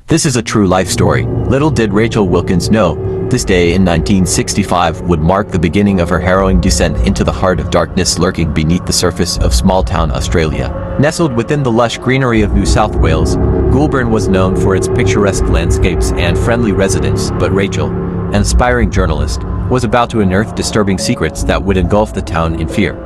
This is a true life story. Little did Rachel Wilkins know, this day in 1965 would mark the beginning of her harrowing descent into the heart of darkness lurking beneath the surface of small-town Australia. Nestled within the lush greenery of New South Wales, Goulburn was known for its picturesque landscapes and friendly residents, but Rachel, an aspiring journalist, was about to unearth disturbing secrets that would engulf the town in fear.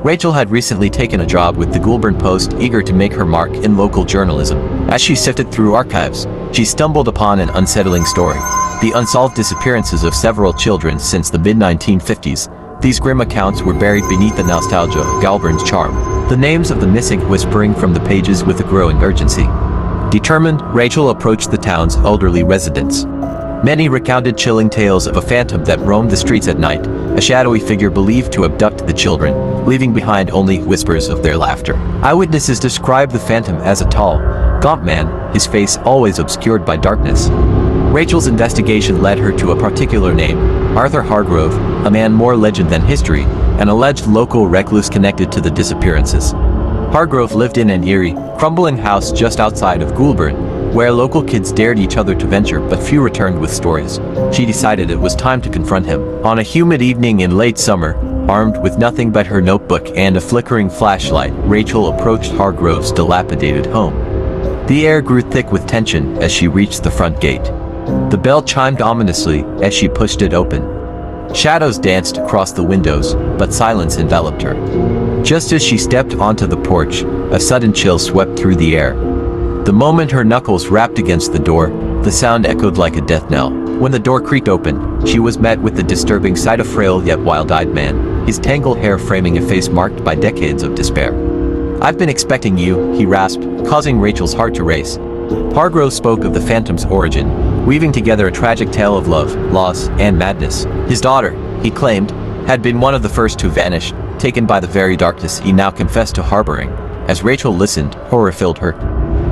Rachel had recently taken a job with the Goulburn Post, eager to make her mark in local journalism. As she sifted through archives, she stumbled upon an unsettling story: the unsolved disappearances of several children since the mid-1950s. These grim accounts were buried beneath the nostalgia of Goulburn's charm, the names of the missing whispering from the pages with a growing urgency. Determined, Rachel approached the town's elderly residents. Many recounted chilling tales of a phantom that roamed the streets at night, a shadowy figure believed to abduct the children, leaving behind only whispers of their laughter. Eyewitnesses described the phantom as a tall, gaunt man, his face always obscured by darkness. Rachel's investigation led her to a particular name: Arthur Hargrove, a man more legend than history, an alleged local recluse connected to the disappearances. Hargrove lived in an eerie, crumbling house just outside of Goulburn, where local kids dared each other to venture, but few returned with stories. She decided it was time to confront him. On a humid evening in late summer, armed with nothing but her notebook and a flickering flashlight, Rachel approached Hargrove's dilapidated home. The air grew thick with tension as she reached the front gate. The bell chimed ominously as she pushed it open. Shadows danced across the windows, but silence enveloped her. Just as she stepped onto the porch, a sudden chill swept through the air. The moment her knuckles rapped against the door, the sound echoed like a death knell. When the door creaked open, she was met with the disturbing sight of a frail yet wild-eyed man, his tangled hair framing a face marked by decades of despair. "I've been expecting you," he rasped, causing Rachel's heart to race. Hargrove spoke of the phantom's origin, weaving together a tragic tale of love, loss, and madness. His daughter, he claimed, had been one of the first to vanish, taken by the very darkness he now confessed to harboring. As Rachel listened, horror filled her.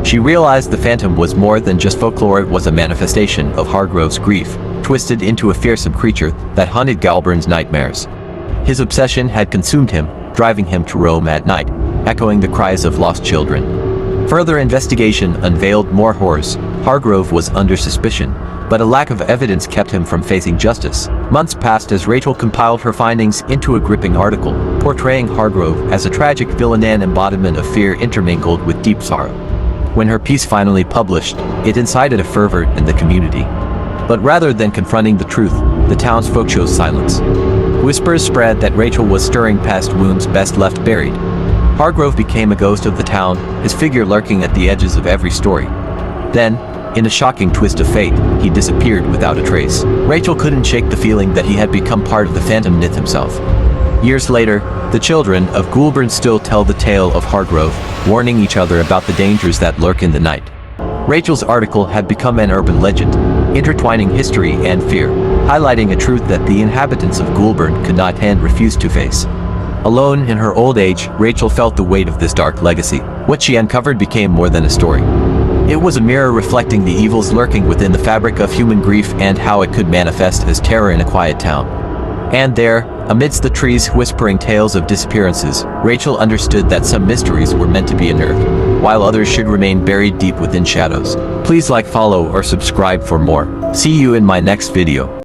She realized the phantom was more than just folklore. It was a manifestation of Hargrove's grief, twisted into a fearsome creature that haunted Goulburn's nightmares. His obsession had consumed him, driving him to roam at night, echoing the cries of lost children. Further investigation unveiled more horrors. Hargrove was under suspicion, but a lack of evidence kept him from facing justice. Months passed as Rachel compiled her findings into a gripping article, portraying Hargrove as a tragic villain, an embodiment of fear intermingled with deep sorrow. When her piece finally published, it incited a fervor in the community. But rather than confronting the truth, the townsfolk chose silence. Whispers spread that Rachel was stirring past wounds best left buried. Hargrove became a ghost of the town, his figure lurking at the edges of every story. Then, in a shocking twist of fate, he disappeared without a trace. Rachel couldn't shake the feeling that he had become part of the phantom myth himself. Years later, the children of Goulburn still tell the tale of Hargrove, warning each other about the dangers that lurk in the night. Rachel's article had become an urban legend, intertwining history and fear, highlighting a truth that the inhabitants of Goulburn could not and refused to face. Alone in her old age, Rachel felt the weight of this dark legacy. What she uncovered became more than a story. It was a mirror reflecting the evils lurking within the fabric of human grief and how it could manifest as terror in a quiet town. And there, amidst the trees whispering tales of disappearances, Rachel understood that some mysteries were meant to be unearthed, while others should remain buried deep within shadows. Please like, follow, or subscribe for more. See you in my next video.